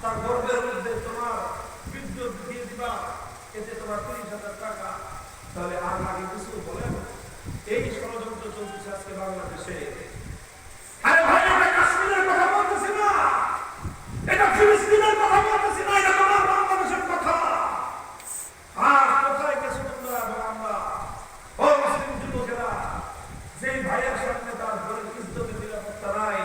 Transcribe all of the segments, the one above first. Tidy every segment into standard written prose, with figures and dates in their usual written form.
তার গর্বের মধ্যে তোমার বিদ্যুৎ দিয়ে দিবা, এতে তোমার 30,000 টাকা, তাহলে আর আগে কিছু বলেন? এই ষড়যন্ত্র চলতেছে আজকে বাংলাদেশে। আরে ভাই, এটা কাশ্মীরের কথা বলতেছি না, এটা ফিলিস্তিনের কথা বলতেছি না, এটা তোমার বাংলাদেশের কথা। আর কোথায় গেছো তোমরা এবং আমরা? ও মুসলিম যুবকেরা, যেই ভাইয়ের সামনে তার ঘরের ইজ্জতের নিরাপত্তা নাই,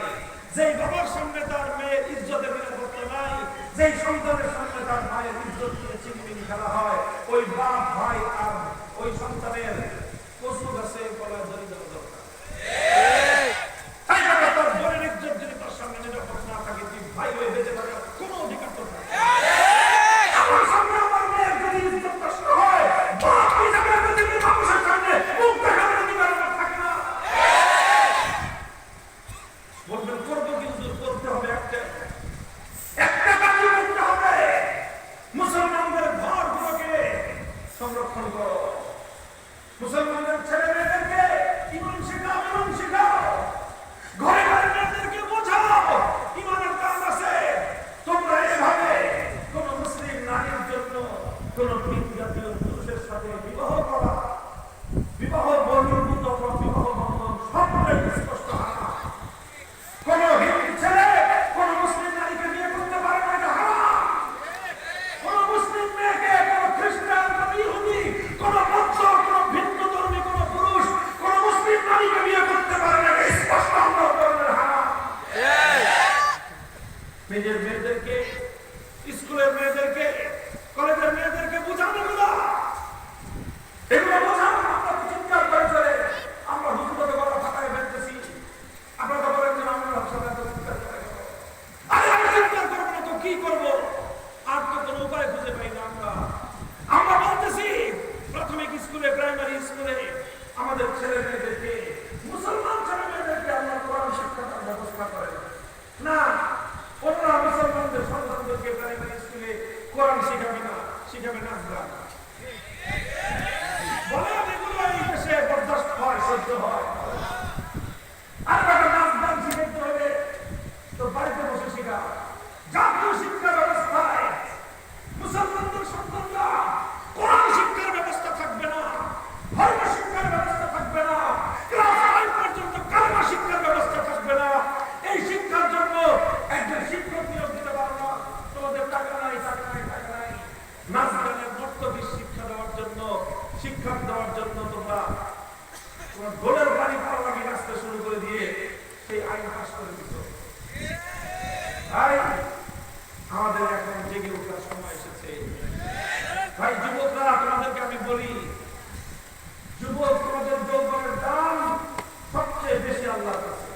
যেই বাবার সামনে তার মেয়ের ইজ্জতের নিরাপত্তা নাই, যেই সন্তানের সামনে তার ভাইয়ের ইজ্জত নিয়ে চিনিমিনি খেলা হয়, ওই বাপ ভাই আর ওই সন্তানের কচু গাছে গলায় দড়ি দেওয়া দরকার। তার বোনের ইজ্জত যদি তার সামনে নিরাপদ না থাকে, তুই ভাই হয়ে বেঁচে থাকার কোনো অধিকার তো নাই। আমার সামনে আমার মেয়ের যদি ইজ্জত নষ্ট হয়, বাপ হিসাবে পৃথিবীর মানুষের সামনে মুখ দেখানোর অধিকার আমার থাকে না। বলবেন করবো, কিন্তু করতে হবে একটা কাজ করতে হবে। মুসলমানদের ঘরগুলোকে সংরক্ষণ করো, মুসলমানদের ছেলে মেয়েদেরকে ইমান শেখাও, ঘরে ঘরে মেয়েদেরকে বোঝাও ইমানের কাজ আছে। তোমরা এভাবে কোন মুসলিম নারীর জন্য কোন ভিন জাতীয় পুরুষের সাথে বিবাহ করা, বিবাহ বহির্ভূত বিবাহ বন্ধন সবটাই স্পষ্ট হারাম। কোন হিন্দু ছেলে কোন মুসলিম নারীকে বিয়ে করতে পারে না, এটা হারাম। কোন মুসলিম মেয়েকে কোন খ্রিস্টান, কোন ইহুদি, কোন বৌদ্ধ, কোন ভিন্ন ধর্মী কোন পুরুষ কোন মুসলিম নারীকে বিয়ে করতে পারে না, এটা স্পষ্ট আল্লাহর কোরআনের হারাম। নিজের মেয়েদেরকে, স্কুলের মেয়েদেরকে, কলেজের মেয়েদেরকে বোঝানো, এগুলো বোঝানো। আমরা তো চিৎকার করে চলে, আমরা হুজুরকে বলা ফাটায় ফেলতেছি, আপনারা বলেন যে আমরা সবাই তো চিৎকার করে। আরে আমরা চিৎকার করবো না তো কি করবো? আর তো কোনো উপায় খুঁজে পাই না। আমরা বলতেছি প্রাথমিক স্কুলে, প্রাইমারি স্কুলে আমাদের ছেলে মেয়েদেরকে, মুসলমান ছেলে মেয়েদেরকে আমরা কোরআন শিক্ষার ব্যবস্থা করেন না। অন্যরা মুসলমানদের সন্তানদেরকে প্রাইমারি স্কুলে কোরআন শিখাবে না, শিখাবে নাচ গান। বলে এগুলো এই দেশে বরদাস্ত হয়, সহ্য হয়। আর একটা নাচ গান শিখাইতে হলে তো বাড়িতে বসে শিখা। জাতীয় শিক্ষা ব্যবস্থায় মুসলমানদের সন্তানরা কোরআন শিক্ষার ব্যবস্থা থাকবে না, ধর্ম শিক্ষার ব্যবস্থা থাকবে না, ক্লাস 5 পর্যন্ত কালেমা শিক্ষার ব্যবস্থা থাকবে না। এই শিক্ষার জন্য একজন শিক্ষক নিয়োগ দিতে পারো না, তোমাদের টাকা নাই। নাচ গানের নর্তকী শিক্ষা দেওয়ার জন্য তোমরা তোমার গোলের বাড়ি পাল্লামি নাচতে শুরু করে দিয়ে সেই আইন পাস করে দিত। ভাই, আমাদের এখন জেগে ওঠার সময় এসেছে। ভাই যুবকরা, তোমাদেরকে আমি বলি, যুবক তোমাদের যৌবনের দাম সবচেয়ে বেশি আল্লাহর কাছে।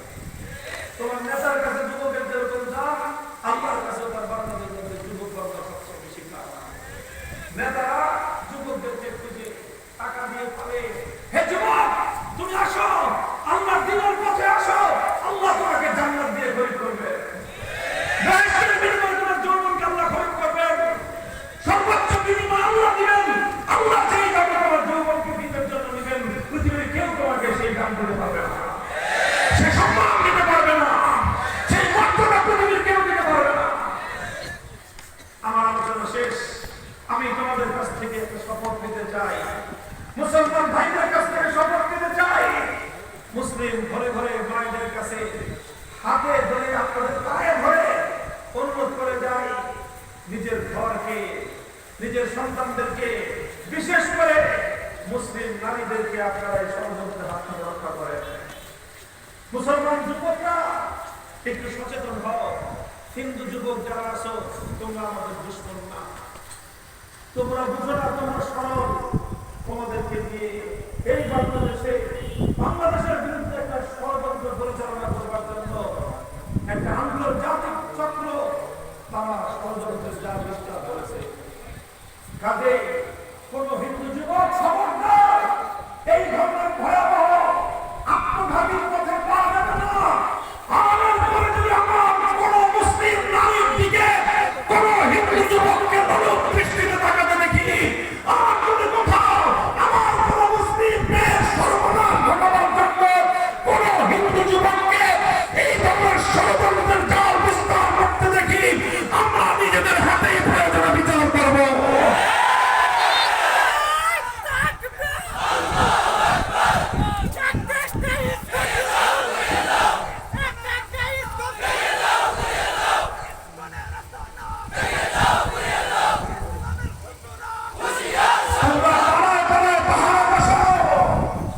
তোমার নেতার কাছে যুবকের যেরকম দাম, আল্লাহর কাছে তার বান্দাদের মধ্যে যুবক বর্গ সবচেয়ে বেশি দাম। নেতারা যুবকদেরকে খুঁজে টাকা দিয়ে ফেলে, হে যুবক তুমি আসো, আল্লাহর দ্বীনের পথে আসো, আল্লাহ তোমাকে জান্নাত দিয়ে খরিদ করবে। তোমার যৌবনকে আল্লাহ খরিদ করবেন, সর্বোচ্চ বিনিময় আল্লাহ দিবেন। আল্লাহ যেই দামে তোমার যৌবনকে দিনের জন্য নিবেন, পৃথিবীর কেউ তোমাকে সেই দাম দিতে পারবে না, সে সম্মান দিতে পারবে না, সেই মর্যাদা পৃথিবীর কেউ দিতে পারবে না। আমার আলোচনা শেষ। আমি তোমাদের কাছ থেকে একটা শপথ নিতে চাই, মুসলমান ভাইদের কাছ থেকে শপথ নিতে চাই। মুসলিম ঘরে ঘরে ভাইদের কাছে হাতে ধরে, আপনাদের পায়ে ধরে অনুরোধ করে যাই, নিজের ঘরকে, নিজের সন্তানদেরকে, বিশেষ করে মুসলিম নারীদেরকে আপনারা এই ষড়যন্ত্রের হাত থেকে রক্ষা করেন। মুসলমান যুবকরা একটু সচেতন হও। হিন্দু যুবক যারা আছো, তোমরা আমাদের দুশ্মন না, তোমরা বুঝো না, তোমরা সরল। তোমাদেরকে দিয়ে এই বাংলাদেশে